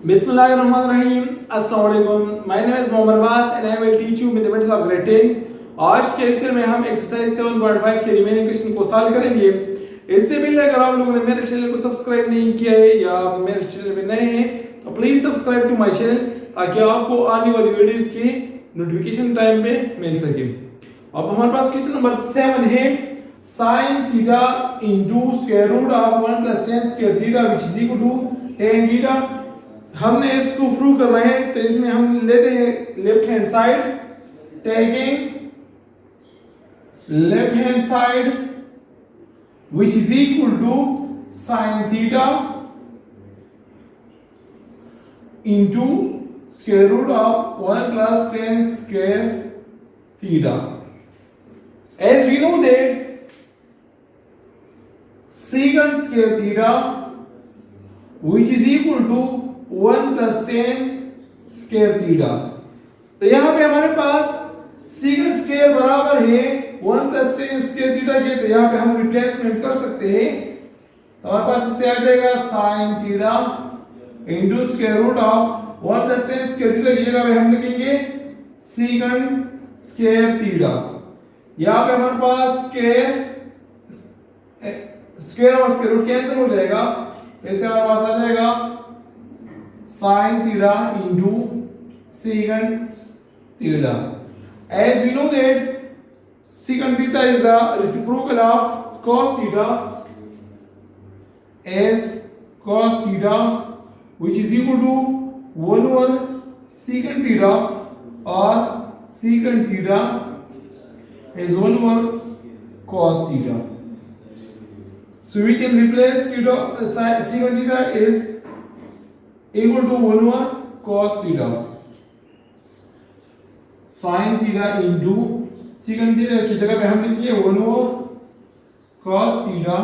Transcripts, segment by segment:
Bismillahirrahmanirrahim. Assalamu alaikum. My name is Mohammad Abbas and I will teach you mathematics of grade 10. आज के lecture में हम exercise 7.5 के remaining question को solve करेंगे। इससे पहले अगर आप लोगों ने मेरे चैनल को सब्सक्राइब नहीं किया है या मेरे चैनल पे नए हैं तो please subscribe to my channel ताकि आपको आने वाली वीडियोस की नोटिफिकेशन टाइम पे मिल सके। अब हमारे पास क्वेश्चन नंबर 7 है sin theta into square root of 1 plus tan square theta which is equal to tan theta. हमने इसको प्रूव कर रहे हैं तो इसमें हम लेते हैं left hand side, taking left hand side which is equal to sin theta into square root of 1 plus tan square theta. As we know that secant square theta which is equal to 1 plus tan square theta. तो यहाँ पे हमारे पास secant square बराबर है 1 plus tan square theta के, तो यहाँ पे हम रिप्लेसमेंट कर सकते हैं। तो हमारे पास इससे आ जाएगा sin theta into square root of 1 plus tan square theta की जगह पे हम लिखेंगे secant square theta। यहाँ पे हमारे पास स्क्वायर और स्क्वायर रूट कैंसिल हो जाएगा, ऐसे हमारे पास आ जाएगा sin theta into secant theta. As we know that secant theta is the reciprocal of cos theta, as cos theta which is equal to 1 over secant theta, or secant theta is 1 over cos theta. So we can replace theta, secant theta is equal to 1 over cos theta. sin theta into secant theta की जगह पे हम लिखेंगे 1 over cos theta।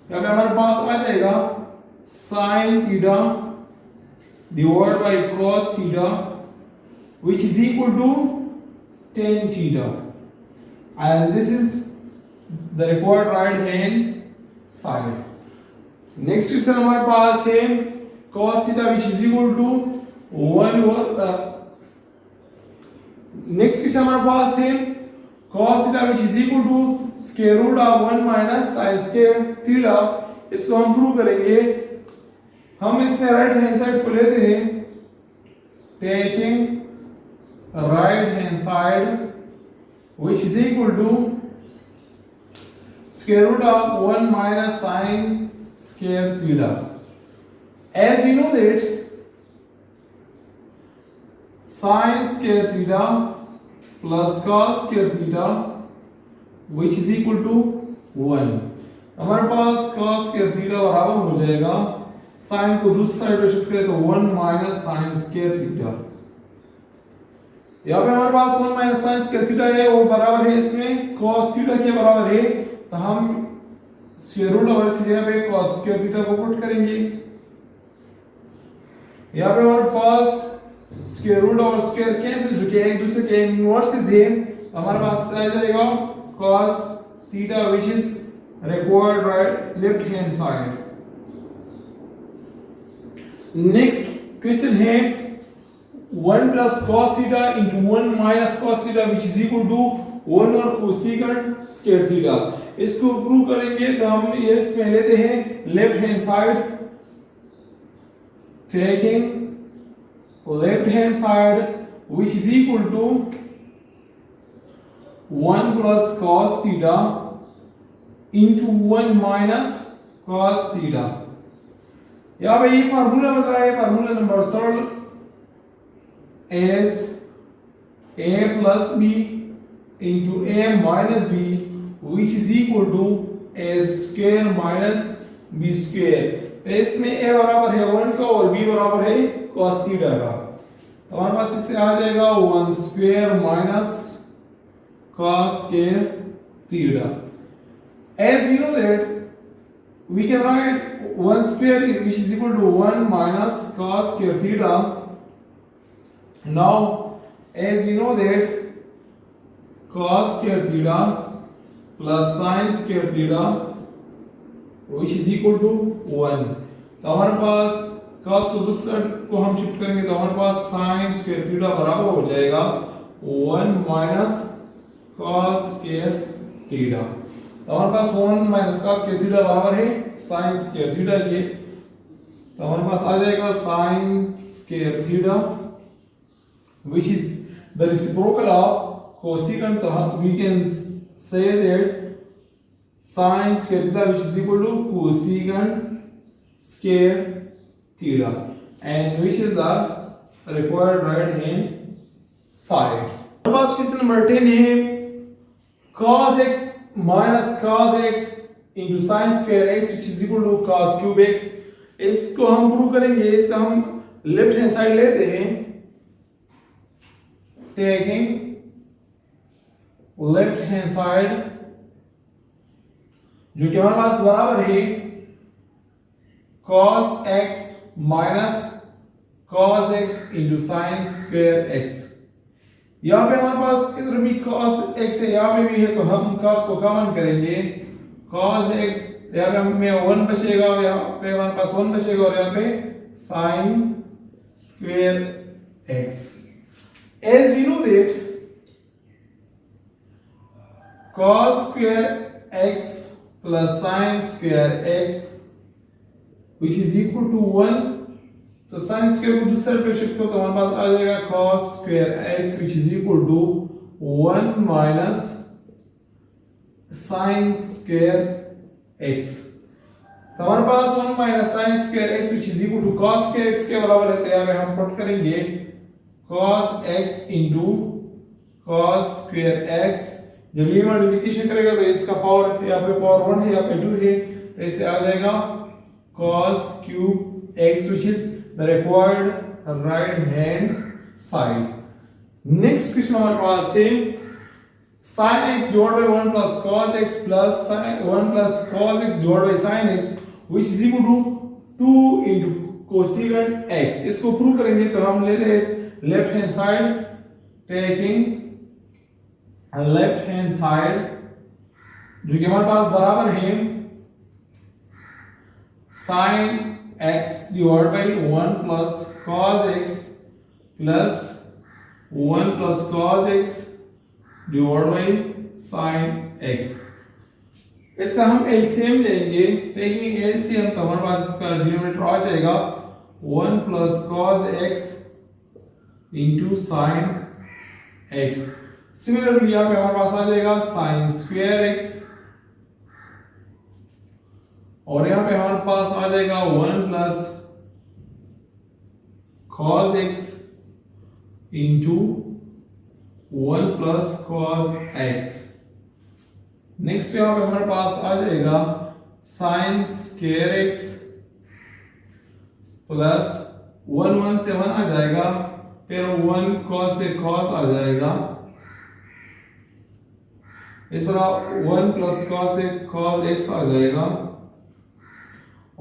यहाँ पे हमारे पास आ जाएगा sin theta divided by cos theta which is equal to tan theta, and this is the required right hand side. Next question हमारे पास है cos theta which is equal to 1 over next question हमारे पास है cos theta which is equal to square root of 1 minus sin square theta. इसको हम prove करेंगे। हम इसमें right hand side को लेते हैं, taking right hand side which is equal to square root of 1 minus sin square theta. As we know that sin square theta plus cos square theta which is equal to 1। हमारे पास cos square theta बराबर हो जाएगा sin को दूसरी side पे shift करें तो 1 minus sin square theta। यहाँ पे हमारे पास 1 minus sin square theta है, वो बराबर है इसमें cos theta के बराबर है, तो हम square root over इस जगह पे cos square theta को पुट करेंगे। यहाँ पे हमारे पास स्क्वायर रूट और स्क्वायर कैंसिल, जो कि एक दूसरे के इनवर्सेस है, हमारे पास आ जाएगा cos theta which is required right left hand side. Next question है 1 plus cos theta into 1 minus cos theta which is equal to 1 और cosecant square theta। इसको प्रूव करेंगे तो हम इसमें लेते हैं left hand side, taking left hand side which is equal to 1 plus cos theta into 1 minus cos theta। यहाँ पे ये फार्मूला बन रहा है, formula number 3 as a plus b into a minus b which is equal to a square minus b square। तो इसमें a बराबर है 1 का और b बराबर है cos थीटा का, तो हमारे पास इससे आ जाएगा 1 square minus cos square theta. As we know that we can write 1 square which is equal to 1 minus cos square theta. Now as we know that cos square theta plus sin square theta which is equal to 1, तो हमारे पास cos को दूसरी side को हम shift करेंगे तो हमारे पास sin square theta बराबर हो जाएगा 1 माइनस cos स्क्वायर थीटा। तो हमारे पास 1 माइनस cos स्क्वायर थीटा बराबर है sin स्क्वायर थीटा के। तो हमारे पास आ जाएगा sin square theta which is the reciprocal of cosecant, तो we can say that sin square theta which is equal to cosecant square theta and which is the required right hand side। हमारे पास question number 10 है cos x minus cos x into sin square x which is equal to cos cube x। इसको हम prove करेंगे। इसका हम left hand side लेते हैं, taking left hand side जो कि हमारे पास बराबर है cos x minus cos x into sin square x। यहाँ पे हमारे पास इधर भी cos x है, यहाँ पे भी है, तो हम cos को कॉमन करेंगे cos x, यहाँ पे हमें 1 बचेगा और यहाँ पे हमारे पास 1 बचेगा और यहाँ पे sin square x। As we know that cos square x plus sin square x which is equal to 1, तो sin square को दूसरे पे शिफ्ट करो तो हमारे पास आ जाएगा cos square x which is equal to 1 minus sin square x। तो हमारे पास 1 minus sin square x which is equal to cos square x के बराबर है। तो यहाँ पे हम पुट करेंगे cos x into cos square x। जब ये मल्टीप्लिकेशन करेगा तो इसका पावर यहाँ पे पावर 1 है, यहाँ पे 2 है, तो इससे आ जाएगा cos cube x which is the required right hand side। Next question हमारे पास है sin x divided by 1 plus cos x plus sin 1 plus cos x divided by sin x which is equal to 2 into cosecant x। इसको prove करेंगे तो हम लेते हैं left hand side, taking left hand side जो कि हमारे पास बराबर है sin x divided by 1 plus cos x plus 1 plus cos x divided by sin x। इसका हम एलसीएम लेंगे, टेकिंग एलसीएम तो हमारे पास इसका डिनोमिनेटर आ जाएगा 1 plus cos x into sin x। Similarly यहाँ पे हमारे पास आ जाएगा sin square x और यहाँ पे हमारे पास आ जाएगा 1 plus cos x into 1 plus cos x। Next यहाँ पे हमारे पास आ जाएगा sin square x प्लस 1 1 से 1 आ जाएगा, फिर 1 cos से cos आ जाएगा, इस तरह 1 plus cos से cos x आ जाएगा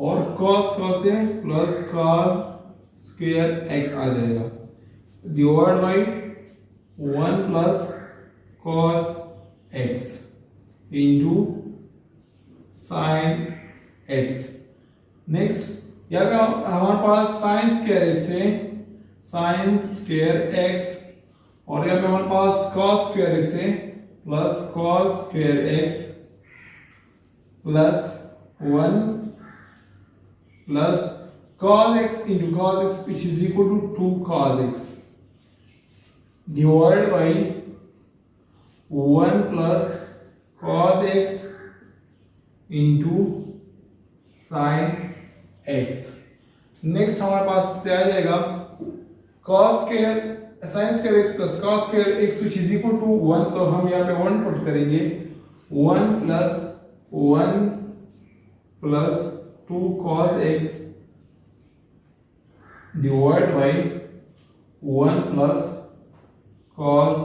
और cos cos से plus cos square x आ जाएगा divide by 1 plus cos x into sin x। Next यहाँ पे हमारे पास sin square x है, sin square x और यहाँ पे हमारे पास cos square x है plus cos square x plus 1 plus cos x into cos x which is equal to 2 cos x divided by 1 plus cos x into sin x। Next हमारे पास से आ जाएगा cos square sin square x plus cos square x which is equal to 1, तो हम यहाँ पे 1 put करेंगे 1 plus 1 plus 2 cos x divided by 1 plus cos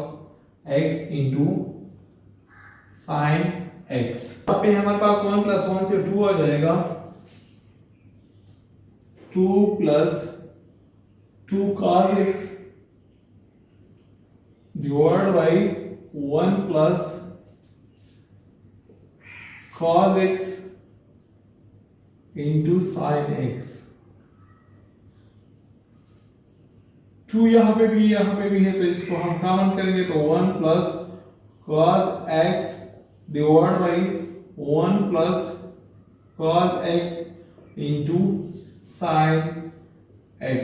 x into sin x। यहाँ पे हमारे पास 1 plus 1 से 2 आ जाएगा, 2 plus 2 cos x divided by 1 plus cos x into sin x। 2 यहाँ पे भी है, तो इसको हम कॉमन करेंगे तो 1 plus cos x divide by 1 plus cos x into sin x।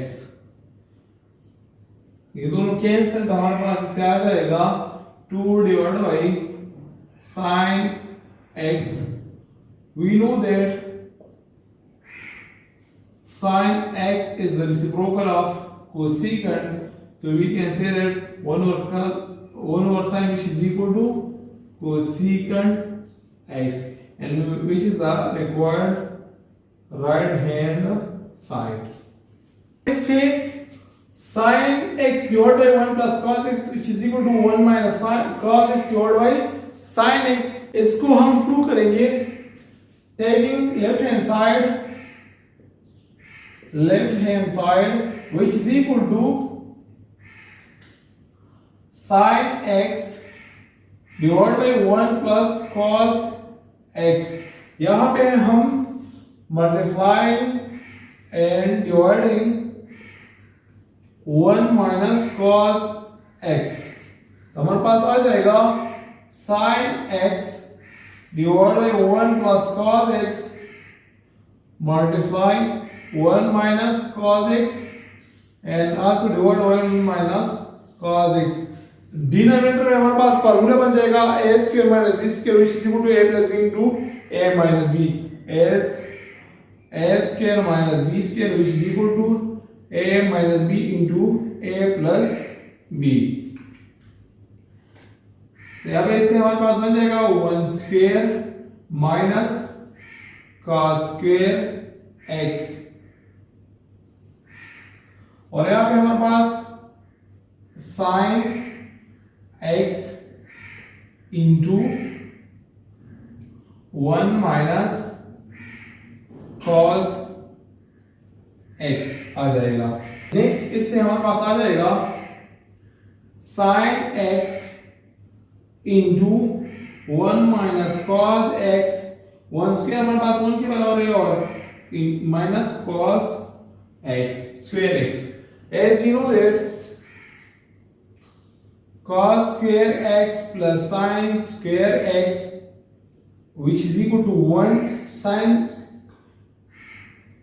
ये दोनों कैंसिल, तो हमारे पास इससे आ जाएगा 2 divide by sin x। We know that sin x is the reciprocal of cosecant, so we can say that 1 over sin which is equal to cosecant x, and which is the required right hand side. Next है sin x divided by 1 plus cos x which is equal to 1 minus sin cos x divided by sin x। इसको हम prove करेंगे taking left hand side which is equal to sin x divided by 1 plus cos x। यहाँ पे हम multiplying and dividing 1 minus cos x, तो हमारे पास आ जाएगा sin x divided by 1 plus cos x multiply 1 minus cos x and also divide 1 minus cos x। Denominator में हमारे पास formula बन जाएगा a square minus b square which is equal to a plus b into a minus b, as a square minus b square which is equal to a minus b into a plus b। तो यहाँ पे इससे हमारे पास बन जाएगा 1 square minus cos square x, और यहाँ पे हमारे पास sin x into 1 minus cos x आ जाएगा। नेक्स्ट इससे हमारे पास आ जाएगा sin x into 1 minus cos x, 1 square हमारे पास 1 के बराबर है, और minus cos x square x। As we know that cos square x plus sin square x which is equal to 1, sin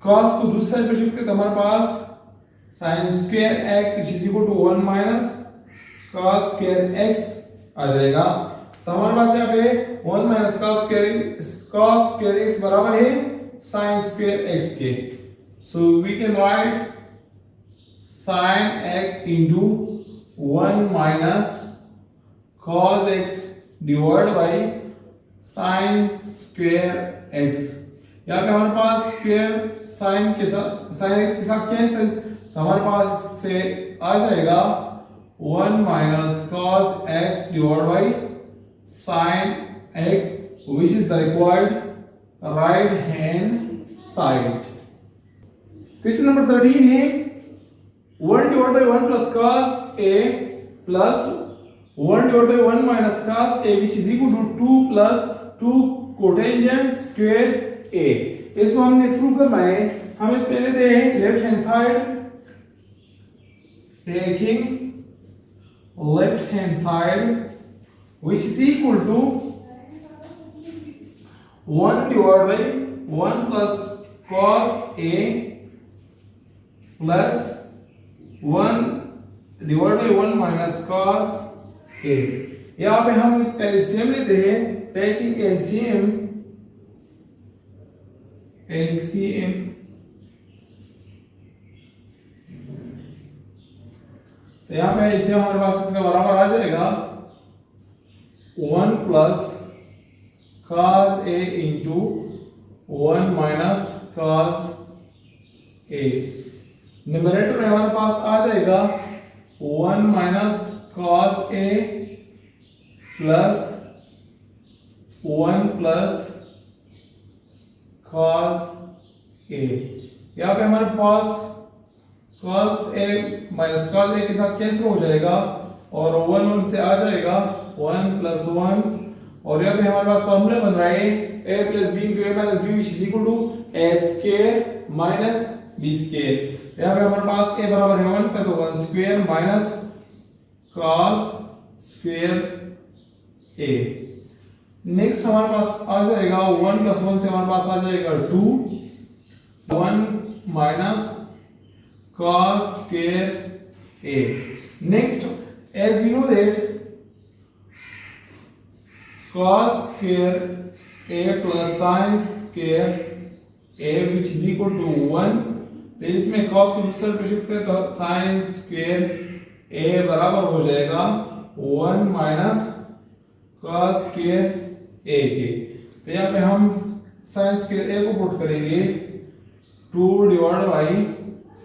cos को दूसरी साइड पे शिफ्ट करते हमारे पास sin square x which is equal to 1 minus cos square x आ जाएगा। तो हमारे पास यहाँ पे 1 minus cos square x बराबर है sin square x के, so we can write sin x into 1 minus cos x divided by sin square x। यहाँ पे हमारे पास स्क्वायर sin के साथ sin x के साथ कैंसिल, तो हमारे पास इससे आ जाएगा 1 minus cos x divided by sin x which is the required right hand side। Question number 13 है 1 divided by 1 plus cos a plus 1 divided by 1 minus cos a which is equal to 2 plus 2 cotangent square a। इसको हमने prove करना है। हम इसमें लेते हैं left hand side, taking left hand side which is equal to 1 divided by 1 plus cos a plus 1 divided by 1 minus cos a। यहाँ पे हम इसका एलसीएम लेते हैं, taking LCM तो यहाँ पे LCM हमारे पास इसका बराबर आ जाएगा 1 plus cos a into 1 minus cos a। Numerator में हमारे पास आ जाएगा 1 minus cos a plus 1 plus cos a। यहाँ पे हमारे पास cos a minus cos a के साथ कैंसिल हो जाएगा, और 1 से आ जाएगा 1 plus 1, और यहाँ पे हमारे पास फॉर्मूला बन रहा है a plus b into a minus b which is equal to a square minus B square. यहाँ पे हमारे पास a बराबर है 1 का, तो 1 square minus cos square a। Next हमारे पास आ जाएगा 1 प्लस 1 से हमारे पास आ जाएगा 2, 1 minus cos square a। Next, as you know that cos square a plus sin square a which is equal to 1, तो इसमें cos को दूसरे पे शिफ्ट करें तो sin square a बराबर हो जाएगा 1 माइनस cos square a के। तो यहाँ पे हम sin square a को पुट करेंगे 2 divide by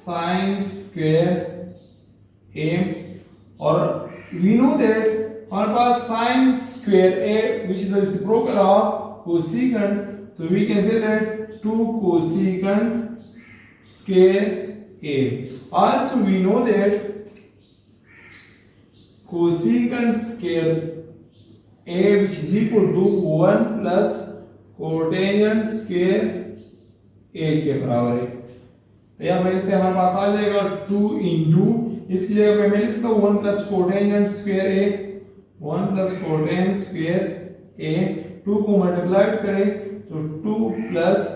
sin square a, और we know that हमारे पास sin square a which is the reciprocal of cosecant, so we can say that 2 cosecant square a। Also we know that cosecant square a which is equal to 1 plus cotangent square a के बराबर है। तो यहाँ पे इससे हमारे पास आ जाएगा 2 into, इसकी जगह पे मैं लिख सकता हूँ 1 plus cotangent square a, 1 plus cotangent square a, 2 को मल्टीप्लाई करें तो 2 प्लस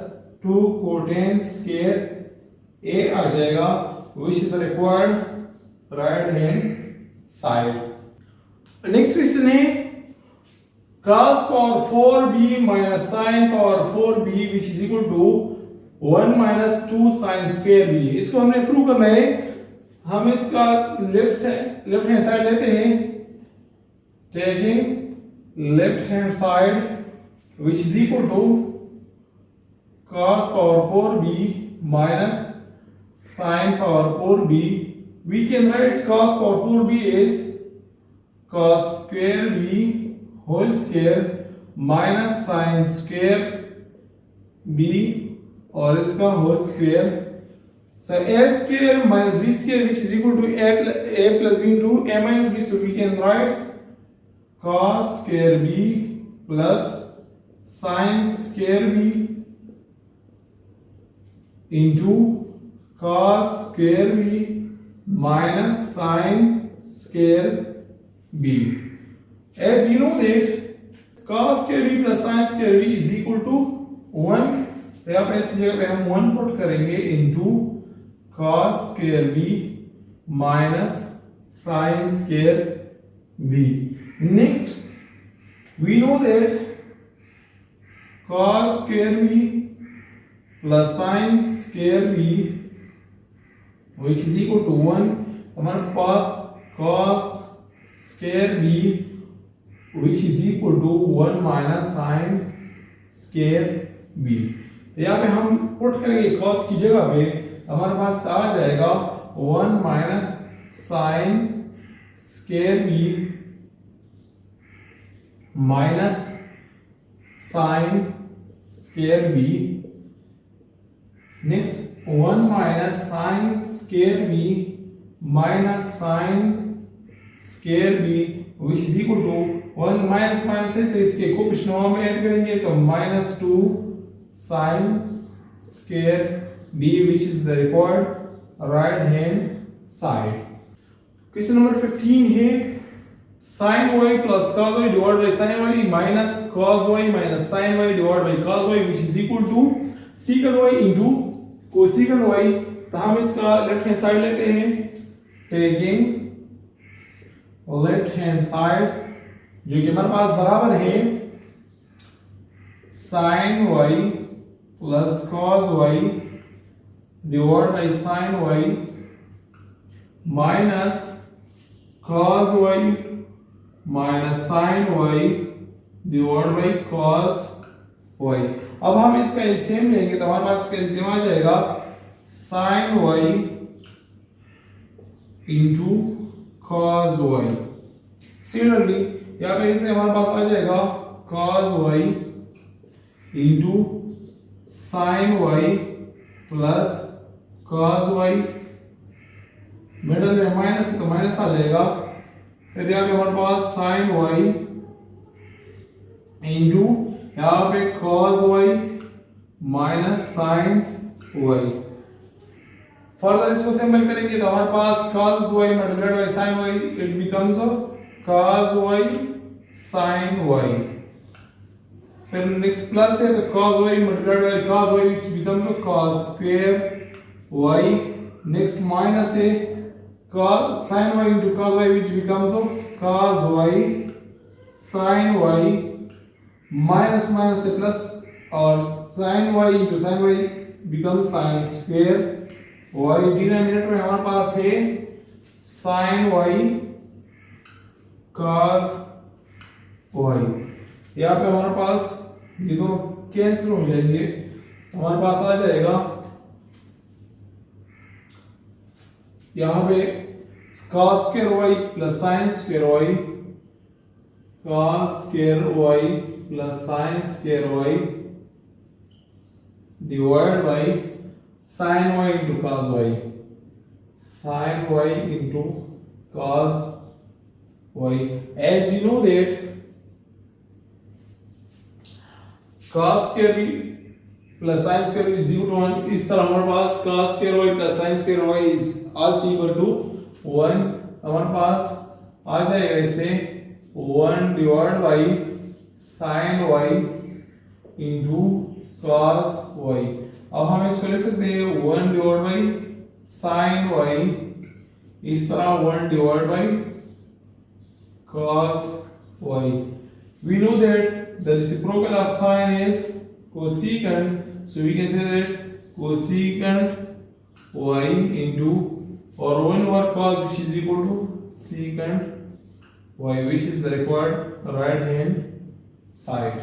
2 कोटेंजेंट स्क्वायर a आ जाएगा, which is the required right hand side। Next question है cos power 4b minus sin power 4b which is equal to 1 minus 2 sin square b। इसको हमने prove करना है। हम इसका लेफ्ट हैंड साइड लेते हैं, taking left hand side which is equal to cos power 4b minus sin power 4b। we can write cos power 4b as cos square b whole square minus sin square b और इसका whole square. So a square minus b square which is equal to a plus b into a minus b, so we can write cos square b plus sin square b into cos square b minus sin square b। As you know that cos square b plus sin square b is equal to 1, तो यहाँ पे इस जगह पे हम 1 put करेंगे into cos square b minus sin square b। Next, we know that cos square b plus sin square b which is equal to 1, हमारे पास cos square b which is equal to 1 minus sin square b। तो यहाँ पे हम put करेंगे cos की जगह पे, हमारे पास आ जाएगा 1 minus sin square b minus sin square b। Next 1 minus sin square b minus sin square b which is equal to 1 minus minus है तो इसके कोएफिशिएंट हम ऐड करेंगे तो minus 2 sin square b which is the required right hand side। Question number 15 है sin y plus cos y divided by sin y minus cos y minus sin y divided by cos y which is equal to secant y into cosecant y। तो हम इसका left hand side लेते हैं, taking left hand side जो कि हमारे पास बराबर है sin y plus cos y divided by sin y minus cos y minus sin y divided by cos y। अब हम इसका एलसीएम लेंगे तो हमारे पास इसका एलसीएम आ जाएगा sin y into cos y। Similarly यहाँ पे इससे हमारे पास आ जाएगा cos y into sin y plus cos y, middle में माइनस तो माइनस आ जाएगा, फिर यहाँ पे हमारे पास sin y into यहाँ पे cos y minus sin y। Further इसको सिंपल करेंगे तो हमारे पास cos y multiplied by sin y it becomes cos y sin y। फिर नेक्स्ट प्लस है तो cos y multiplied by cos y which becomes cos square y। Next minus है cos sin y into cos y which becomes cos y sin y minus minus से plus और sin y into sin y becomes sin square y। Denominator में हमारे पास है sin y cos y। यहाँ पे हमारे पास ये दोनों कैंसिल हो जाएंगे तो हमारे पास आ जाएगा यहाँ पे cos square y plus sin square y, cos square y plus sin square y divided by sin y into cos y, sin y into cos y। As you know that cos square y plus sin square y is equal to 1, इस तरह हमारे पास cos square y plus sin square y is also equal to 1। हमारे पास आ जाएगा इससे 1 divided by sin y into cos y। अब हम इसको लिख सकते हैं 1 divided by sin y, इस तरह 1 divided by cos y। We know that the reciprocal of sin is cosecant, so we can say that cosecant y into or 1 over cos which is equal to secant y, which is the required right hand side।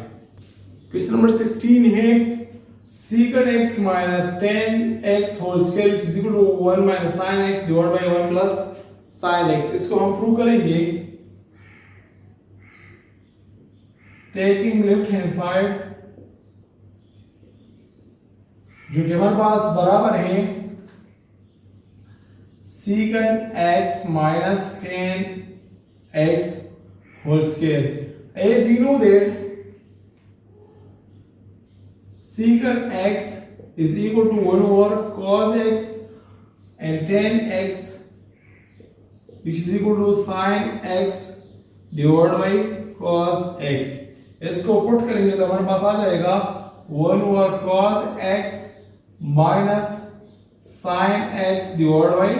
Question number 16 है secant x minus tan x whole square which is equal to 1 minus sin x divided by 1 plus sin x। इसको हम prove करेंगे taking left hand side जो कि हमारे पास बराबर है secant x minus tan x whole square। As you know that secant x is equal to 1 over cos x and tan x which is equal to sin x divided by cos x। इसको put करेंगे तो हमारे पास आ जाएगा 1 over cos x minus sin x divided by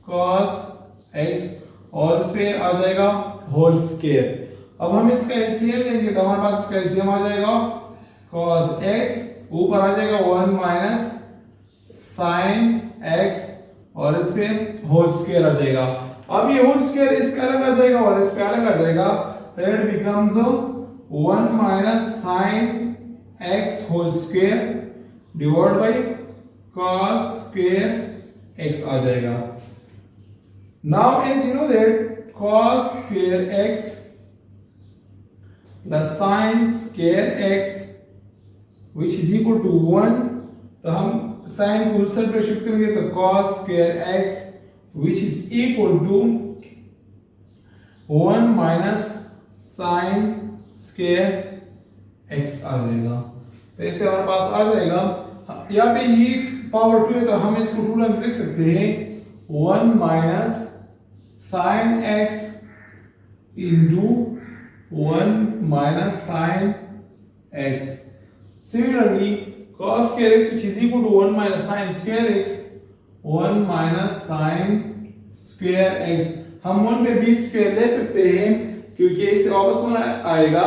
cos x और इस पे आ जाएगा whole square. अब हम इसका एलसीएम लेंगे तो हमारे पास इसका एलसीएम आ जाएगा cos x ऊपर आ जाएगा 1 minus sin x और इस पे होल स्क्वायर आ जाएगा। अब ये होल स्क्वायर इसका अलग आ जाएगा और इसका अलग आ जाएगा तो it becomes 1 minus sin x whole square divided by cos square x आ जाएगा। Now as you know that cos square x plus sin square x which is equal to 1, तो हम sin को दूसरे पे शिफ्ट करेंगे तो cos square x which is equal to 1 minus sin square x आ जाएगा। तो ऐसे हमारे पास आ जाएगा यहाँ पे ये पावर 2 है तो हम इसको 2 टाइम्स लिख सकते हैं 1 minus sin x into 1 minus sin x। Similarly, cos square x which is equal to 1 minus sin square x, 1 minus sin square x। हम 1 पे b square ले सकते हैं क्योंकि इससे वापस 1 आएगा।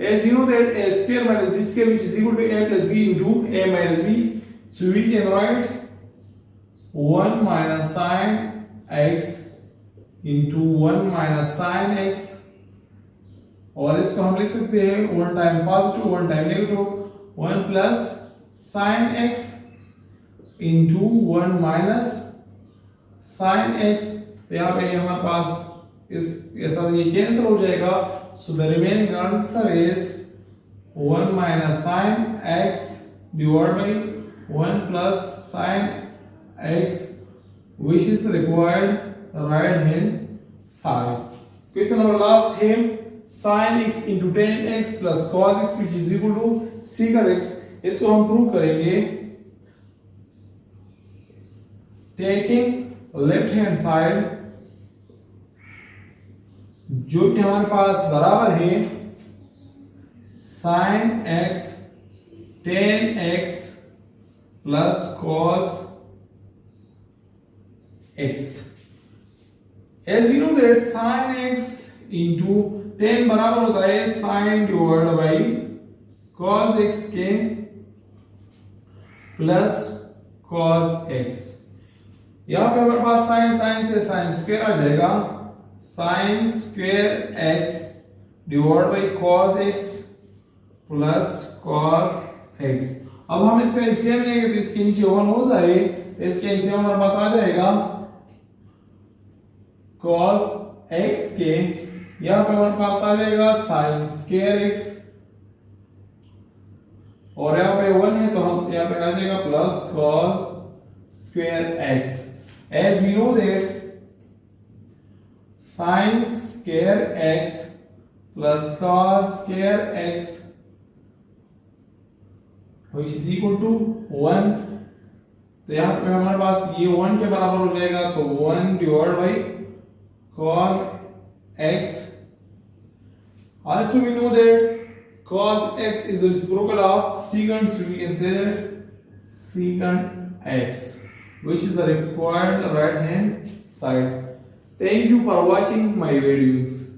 As you know that a square minus b square which is equal to a plus b into a minus b, so we can write 1 minus sin x into 1 minus sin x और इसको हम लिख सकते हैं 1 time positive 1 time negative 1 plus sin x into 1 minus sin x। तो यहाँ पे हमारे पास इस ऐसा ये कैंसिल हो जाएगा so the remaining answer is 1 minus sin x divided by 1 plus sin x which is required right hand side। Question number last है sin x into tan x plus cos x which is equal to secant x। इसको हम prove करेंगे taking left hand side जो कि हमारे पास बराबर है sin x tan x plus cos x. As we know that sin x into tan बराबर होता है sin divided by cos x के प्लस cos x. यहाँ पे हमारे पास sin से sin स्क्वायर आ जाएगा sin square x divide by cos x plus cos x. अब हम इसका एलसीएम लेंगे तो इसके नीचे 1 होता है तो इसके एलसीएम हमारे पास आ जाएगा cos x के यहाँ पे हमारे पास आ जाएगा sin स्क्वायर x और यहाँ पे 1 है तो हम यहाँ पे आ जाएगा plus cos square x. As we know that sin square x plus cos square x which is equal to 1. तो यहाँ पे हमारे पास ये 1 के बराबर हो जाएगा तो 1 divided by cos x. Also we know that cos x is the reciprocal of secant, so we can say that secant x, which is the required right hand side. Thank you for watching my videos.